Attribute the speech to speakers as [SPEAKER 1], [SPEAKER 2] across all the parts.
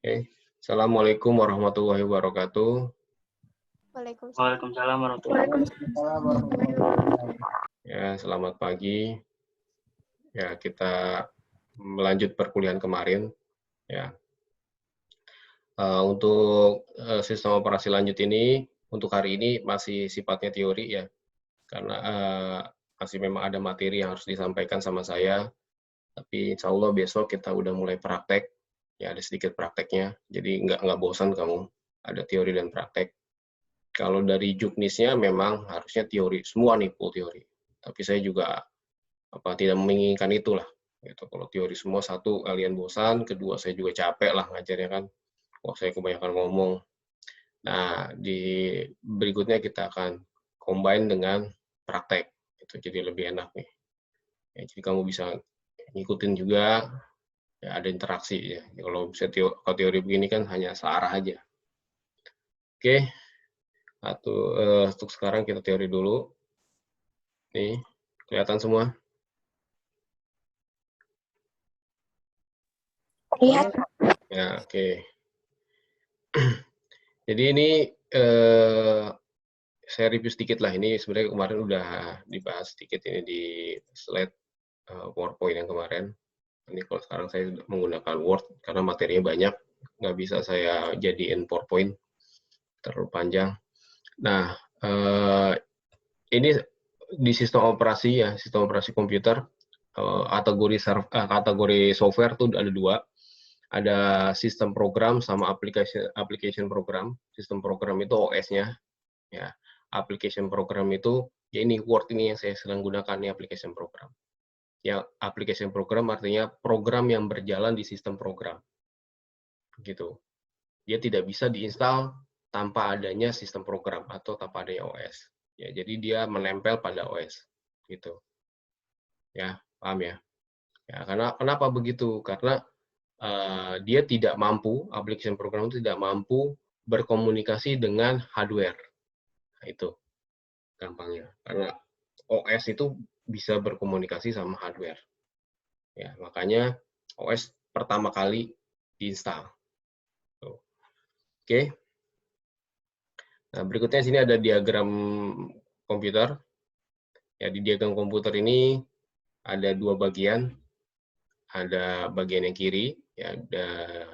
[SPEAKER 1] Oke. Assalamualaikum warahmatullahi wabarakatuh.
[SPEAKER 2] Waalaikumsalam warahmatullahi wabarakatuh.
[SPEAKER 1] Ya, selamat pagi. Ya, kita melanjut perkuliahan kemarin. Ya, untuk sistem operasi lanjut ini, untuk hari ini masih sifatnya teori ya, karena masih memang ada materi yang harus disampaikan sama saya. Tapi insya Allah besok kita udah mulai praktek. Ya, ada sedikit prakteknya, jadi nggak bosan kamu. Ada teori dan praktek. Kalau dari juknisnya memang harusnya teori semua nih, full teori. Tapi saya juga tidak menginginkan itulah. Gitu. Kalau teori semua, satu kalian bosan, kedua saya juga capek lah ngajarnya kan. Wah, saya kebanyakan ngomong. Nah, di berikutnya kita akan combine dengan praktek. Itu jadi lebih enak nih. Ya, jadi kamu bisa ngikutin juga, ya ada interaksi ya. Kalau teori begini kan hanya searah aja. Oke. Untuk sekarang kita teori dulu. Nih, kelihatan semua?
[SPEAKER 3] Lihat.
[SPEAKER 1] Ya, oke. Jadi ini saya review sedikit lah. Ini sebenarnya kemarin udah dibahas sedikit ini di slide PowerPoint yang kemarin. Ini kalau sekarang saya menggunakan Word karena materinya banyak, nggak bisa saya jadiin PowerPoint terlalu panjang. Nah, ini di sistem operasi ya, sistem operasi komputer, kategori software tuh ada dua. Ada sistem program sama application program. Sistem program itu OS-nya, ya. Application program itu ya ini Word ini yang saya sedang gunakan, nih application program. Ya, application program artinya program yang berjalan di sistem program. Gitu. Dia tidak bisa diinstal tanpa adanya sistem program atau tanpa adanya OS. Ya, jadi dia menempel pada OS. Gitu. Ya, paham ya? Ya, kenapa begitu? Karena dia tidak mampu, application program itu tidak mampu berkomunikasi dengan hardware. Nah, itu gampangnya. Karena OS itu bisa berkomunikasi sama hardware. Ya, makanya OS pertama kali diinstal. Oke. Nah, berikutnya sini ada diagram komputer. Ya, di diagram komputer ini ada dua bagian. Ada bagian yang kiri, ya, ada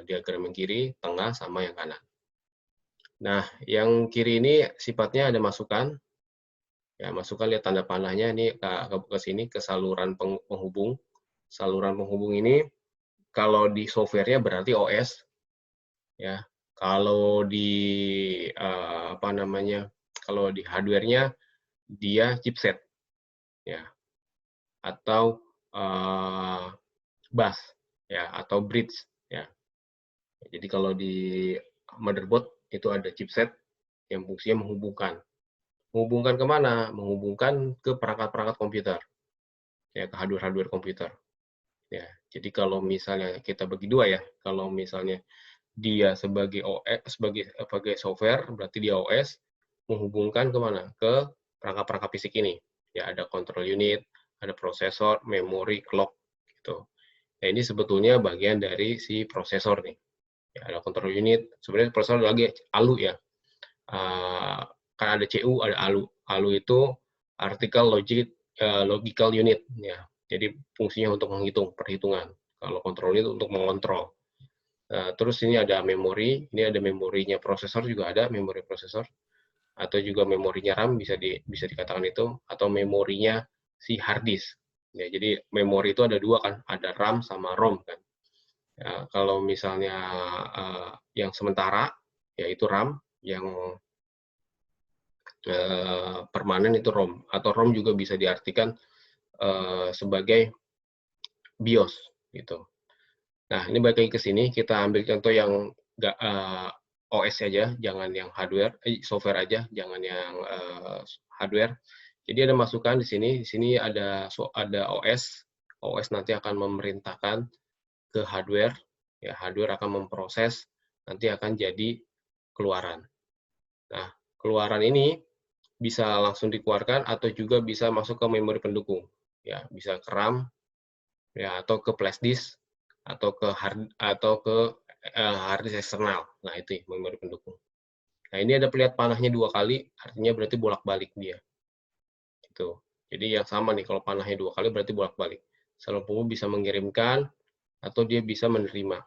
[SPEAKER 1] diagram yang kiri, tengah, sama yang kanan. Nah, yang kiri ini sifatnya ada masukan. Ya, masukan lihat tanda panahnya ini ke sini ke saluran penghubung. Saluran penghubung ini kalau di softwarenya berarti OS, ya. Kalau di kalau di hardwarenya dia chipset, ya, atau bus, ya, atau bridge, ya. Jadi kalau di motherboard itu ada chipset yang fungsinya menghubungkan. Menghubungkan kemana? Menghubungkan ke perangkat-perangkat komputer, ya, ke hardware-hardware komputer. Ya, jadi kalau misalnya kita bagi dua ya, kalau misalnya dia sebagai OS, sebagai software, berarti dia OS, menghubungkan kemana? Ke perangkat-perangkat fisik ini. Ya, ada control unit, ada prosesor, memori, clock, gitu. Nah, ini sebetulnya bagian dari si prosesor nih. Ya, ada control unit, sebenarnya prosesor lagi ALU ya. Kan ada CU, ada ALU. ALU itu logical unit, ya. Jadi fungsinya untuk menghitung, perhitungan. Kalau control unit untuk mengontrol. Terus ini ada memori, ini ada memorinya prosesor juga ada, memori prosesor. Atau juga memorinya RAM, bisa dikatakan itu, atau memorinya si hard disk. Ya, jadi memori itu ada dua kan, ada RAM sama ROM kan. Ya, kalau misalnya yang sementara, yaitu RAM, yang permanen itu ROM, atau ROM juga bisa diartikan sebagai BIOS gitu. Nah, ini balik lagi ke sini, kita ambil contoh yang OS aja, jangan yang software aja, jangan yang hardware. Jadi ada masukan di sini ada OS. OS nanti akan memerintahkan ke hardware, ya, hardware akan memproses, nanti akan jadi keluaran. Nah, keluaran ini bisa langsung dikeluarkan atau juga bisa masuk ke memori pendukung, ya, bisa ke RAM, ya, atau ke flash disk, atau ke hard disk eksternal. Nah, itu memori pendukung. Nah, ini ada perlihat panahnya 2 kali, artinya berarti bolak-balik dia. Gitu. Jadi yang sama nih, kalau panahnya 2 kali berarti bolak-balik. Salur punggung bisa mengirimkan atau dia bisa menerima.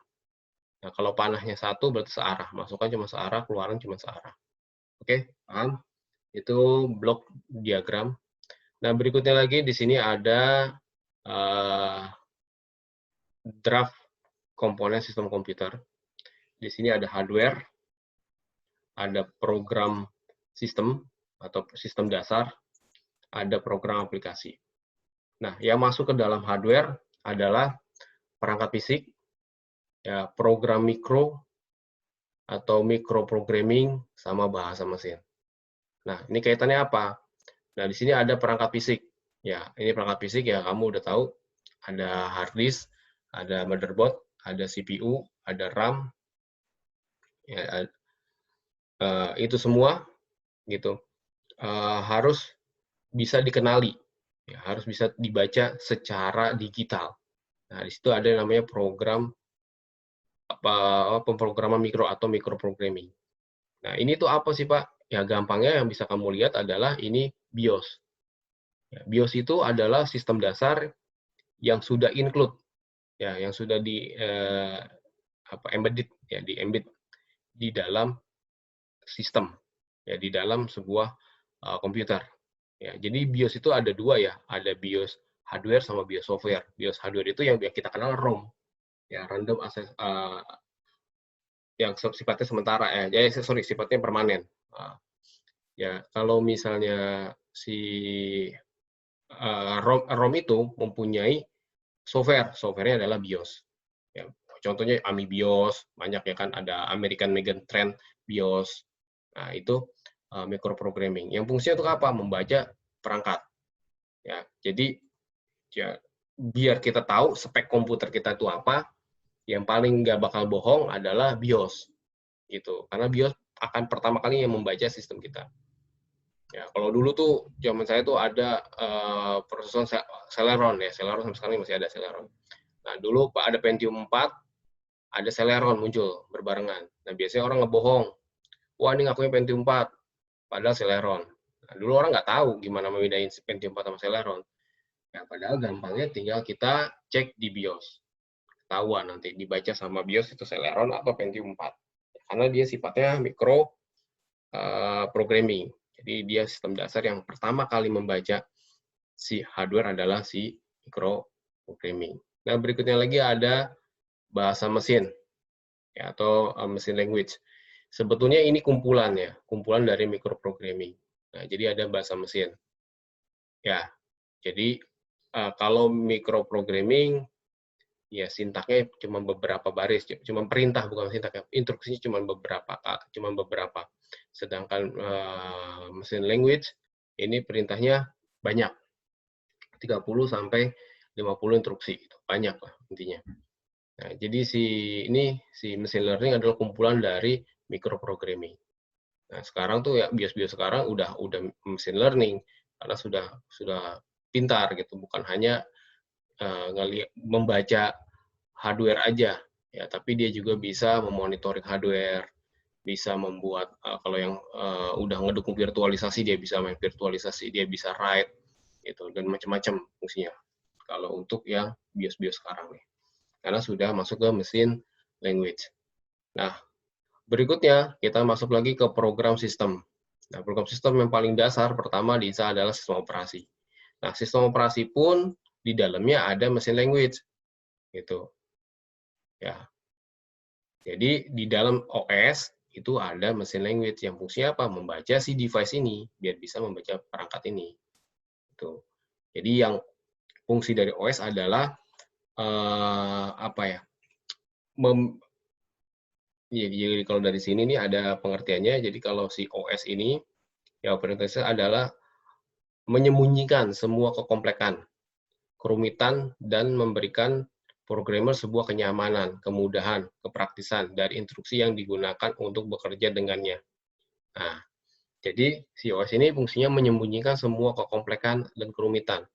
[SPEAKER 1] Nah, kalau panahnya 1 berarti searah, masukkan cuma searah, keluaran cuma searah. Oke, paham? Itu blok diagram. Nah, berikutnya lagi di sini ada draft komponen sistem komputer. Di sini ada hardware, ada program sistem atau sistem dasar, ada program aplikasi. Nah, yang masuk ke dalam hardware adalah perangkat fisik, ya, program mikro atau microprogramming sama bahasa mesin. Nah, ini kaitannya apa? Nah, di sini ada perangkat fisik. Ya, ini perangkat fisik ya, kamu udah tahu. Ada hard disk, ada motherboard, ada CPU, ada RAM, ya, itu semua gitu harus bisa dikenali, ya, harus bisa dibaca secara digital. Nah, di situ ada yang namanya program pemrograman mikro atau microprogramming. Nah, ini tuh apa sih, Pak? Ya, gampangnya yang bisa kamu lihat adalah ini BIOS. Ya, BIOS itu adalah sistem dasar yang sudah include, ya, yang sudah di embedded, ya, di embed di dalam sistem, ya, di dalam sebuah komputer. Ya, jadi BIOS itu ada 2 ya, ada BIOS hardware sama BIOS software. BIOS hardware itu yang kita kenal ROM, ya, random access, yang sifatnya sementara, sifatnya permanen. Ya, kalau misalnya si ROM itu mempunyai software-nya adalah BIOS. Ya, contohnya AMI BIOS, banyak ya kan, ada American Megatrend BIOS. Nah, itu microprogramming. Yang fungsinya untuk apa? Membaca perangkat. Ya, jadi ya biar kita tahu spek komputer kita itu apa, yang paling nggak bakal bohong adalah BIOS. Gitu. Karena BIOS akan pertama kali yang membaca sistem kita. Ya, kalau dulu tuh zaman saya tuh ada prosesor Celeron ya, Celeron sampai sekarang masih ada Celeron. Nah, dulu Pak ada Pentium 4, ada Celeron muncul berbarengan. Nah, biasanya orang ngebohong. Wah, ini ngakunya Pentium 4, padahal Celeron. Nah, dulu orang nggak tahu gimana membedain Pentium 4 sama Celeron. Ya, padahal gampangnya tinggal kita cek di BIOS. Ketahuan nanti dibaca sama BIOS itu Celeron atau Pentium 4. Karena dia sifatnya mikro programming. Jadi dia sistem dasar yang pertama kali membaca si hardware adalah si microprogramming. Nah, berikutnya lagi ada bahasa mesin, ya, atau mesin language. Sebetulnya ini kumpulan ya, kumpulan dari microprogramming. Nah, jadi ada bahasa mesin. Ya, jadi kalau microprogramming ya sintaknya cuma beberapa baris, cuma perintah bukan sintak, instruksinya cuma beberapa. Sedangkan mesin language ini perintahnya banyak, 30 sampai 50 instruksi, banyak lah intinya. Nah, jadi si machine learning adalah kumpulan dari microprogramming. Nah, sekarang tuh ya BIOS sekarang udah machine learning karena sudah pintar gitu, bukan hanya membaca hardware aja ya, tapi dia juga bisa memonitoring hardware, bisa membuat kalau yang udah ngedukung virtualisasi dia bisa main virtualisasi, dia bisa write gitu dan macam-macam fungsinya. Kalau untuk yang BIOS sekarang nih, karena sudah masuk ke mesin language. Nah, berikutnya kita masuk lagi ke program sistem. Nah, program sistem yang paling dasar pertama di ISA adalah sistem operasi. Nah, sistem operasi pun di dalamnya ada mesin language gitu. Ya. Jadi di dalam OS itu ada mesin language yang fungsinya apa? Membaca si device ini biar bisa membaca perangkat ini. Gitu. Jadi yang fungsi dari OS adalah apa ya? Jadi kalau dari sini nih ada pengertiannya. Jadi kalau si OS ini ya operating system adalah menyembunyikan semua kekomplekan, kerumitan dan memberikan programmer sebuah kenyamanan, kemudahan, kepraktisan dari instruksi yang digunakan untuk bekerja dengannya. Nah, jadi si OS ini fungsinya menyembunyikan semua kekomplekan dan kerumitan.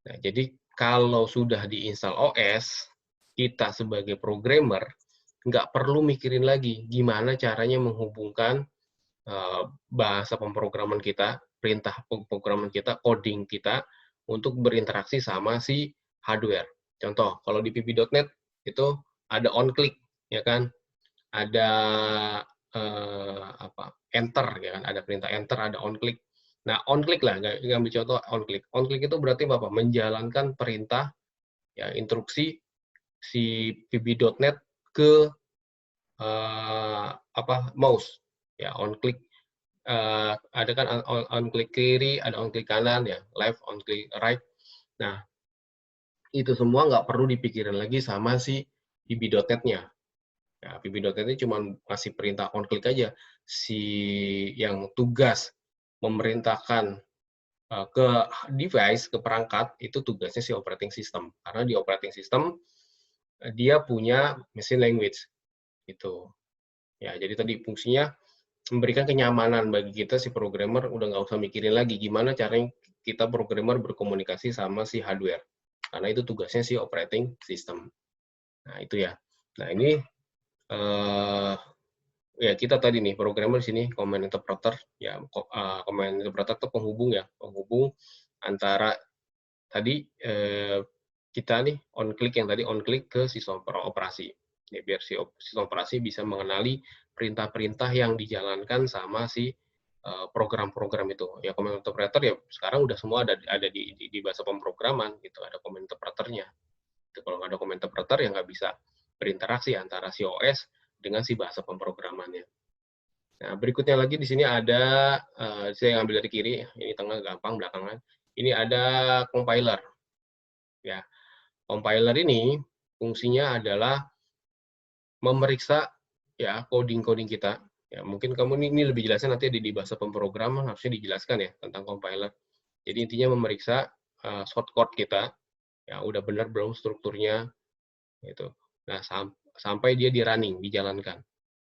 [SPEAKER 1] Nah, jadi kalau sudah diinstal OS, kita sebagai programmer nggak perlu mikirin lagi gimana caranya menghubungkan bahasa pemrograman kita, perintah pemrograman kita, coding kita untuk berinteraksi sama si hardware. Contoh, kalau di pb.net itu ada on-click, ya kan? Ada enter, ya kan? Ada perintah enter, ada on-click. Nah, on-click lah, ngambil contoh on-click. On-click itu berarti apa? Menjalankan perintah, ya, instruksi si pb.net ke mouse, ya, on-click. Ada kan on-click kiri, ada on-click kanan, ya, left, on-click right. Nah, itu semua nggak perlu dipikirin lagi sama si pb.net-nya. Ya, pb.net ini cuma ngasih perintah on-click aja. Si yang tugas memerintahkan ke device, ke perangkat, itu tugasnya si operating system. Karena di operating system, dia punya machine language. Gitu. Ya, jadi tadi fungsinya memberikan kenyamanan bagi kita si programmer, udah nggak usah mikirin lagi gimana caranya kita programmer berkomunikasi sama si hardware, karena itu tugasnya si operating system. Nah, itu ya. Nah, ini ya kita tadi nih programmer di sini command interpreter, ya, command interpreter itu penghubung, ya, penghubung antara tadi kita nih on click, yang tadi on click ke sistem operasi, ya, biar si sistem operasi bisa mengenali perintah-perintah yang dijalankan sama si program-program itu. Ya, command interpreter ya sekarang udah semua ada di bahasa pemrograman gitu, ada command interpreternya. Itu kalau nggak ada command interpreter ya nggak bisa berinteraksi antara si OS dengan si bahasa pemrogramannya. Nah, berikutnya lagi di sini ada, saya ambil dari kiri, ini tengah gampang, belakangan. Ini ada compiler. Ya, compiler ini fungsinya adalah memeriksa, ya, coding-coding kita. Ya, mungkin kamu ini lebih jelasnya nanti di bahasa pemrograman harusnya dijelaskan ya tentang compiler. Jadi intinya memeriksa shortcode kita, ya, udah benar belum strukturnya, gitu. Nah, sampai dia di running, dijalankan.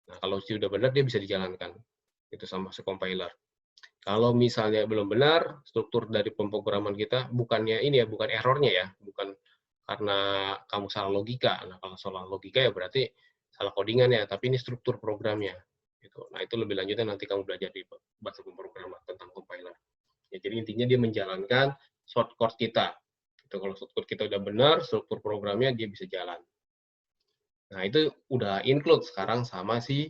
[SPEAKER 1] Nah, kalau sudah benar dia bisa dijalankan. Itu sama si compiler. Kalau misalnya belum benar struktur dari pemrograman kita, bukannya ini ya, bukan errornya ya, bukan karena kamu salah logika. Nah, kalau salah logika ya berarti salah codingan ya, tapi ini struktur programnya. Gitu. Nah, itu lebih lanjutnya nanti kamu belajar di bahasa pemrograman tentang compiler. Ya, jadi intinya dia menjalankan shortcode kita. Itu kalau shortcode kita udah benar, struktur programnya dia bisa jalan. Nah, itu udah include sekarang sama si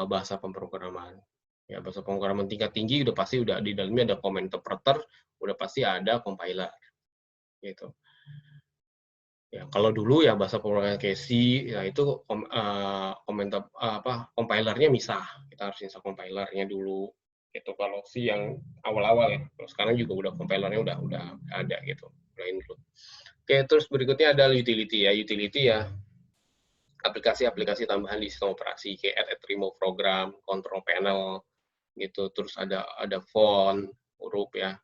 [SPEAKER 1] bahasa pemrograman. Ya, bahasa pemrograman tingkat tinggi udah pasti udah di dalamnya ada command interpreter, udah pasti ada compiler. Gitu. Ya, kalau dulu ya bahasa pemrograman kayak C, ya itu compilernya misah. Kita harus install compilernya dulu. Itu kalau C yang awal-awal ya. Kalau sekarang juga udah compilernya udah ada gitu, udah include. Oke, terus berikutnya ada utility ya. Utility ya aplikasi-aplikasi tambahan di sistem operasi kayak add remove program, control panel gitu, terus ada font, huruf ya.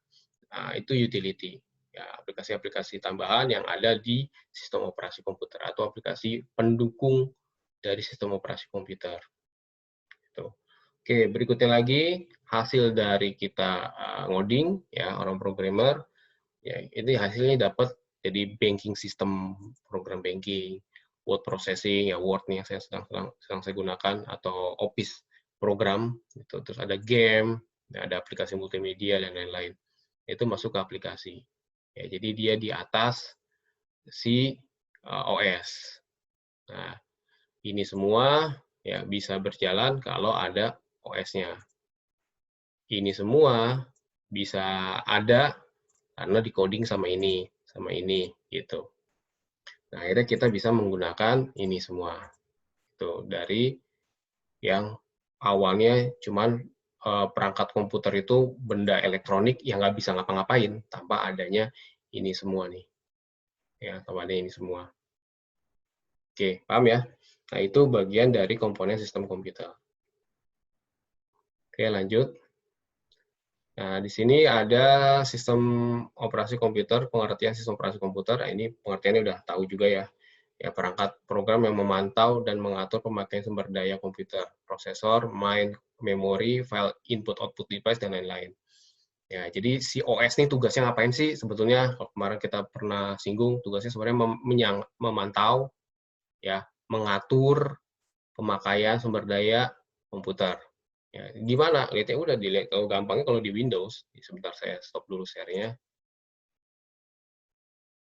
[SPEAKER 1] Nah, itu utility. Ya, aplikasi-aplikasi tambahan yang ada di sistem operasi komputer atau aplikasi pendukung dari sistem operasi komputer. Gitu. Oke, berikutnya lagi hasil dari kita ngoding ya, orang programmer ya, ini hasilnya dapat jadi banking system, program banking, word processing ya, Word nih yang sedang saya gunakan, atau Office program gitu. Terus ada game, ada aplikasi multimedia dan lain-lain. Itu masuk ke aplikasi. Ya, jadi dia di atas si OS. Nah, ini semua ya bisa berjalan kalau ada OS-nya. Ini semua bisa ada karena di-coding sama ini gitu. Nah, akhirnya kita bisa menggunakan ini semua. Itu dari yang awalnya cuman perangkat komputer itu benda elektronik yang nggak bisa ngapa-ngapain tanpa adanya ini semua nih. Ya, tanpa adanya ini semua. Oke, paham ya? Nah, itu bagian dari komponen sistem komputer. Oke, lanjut. Nah, di sini ada sistem operasi komputer, pengertian sistem operasi komputer. Nah, ini pengertiannya udah tahu juga ya. Ya, perangkat program yang memantau dan mengatur pemakaian sumber daya komputer, prosesor, main, memori, file input-output device, dan lain-lain. Ya, jadi si OS ini tugasnya ngapain sih? Sebetulnya kalau kemarin kita pernah singgung, tugasnya sebenarnya memantau, ya, mengatur pemakaian sumber daya komputer. Ya, gimana? Lihatnya udah dilihat kalau gampangnya kalau di Windows. Sebentar saya stop dulu share-nya.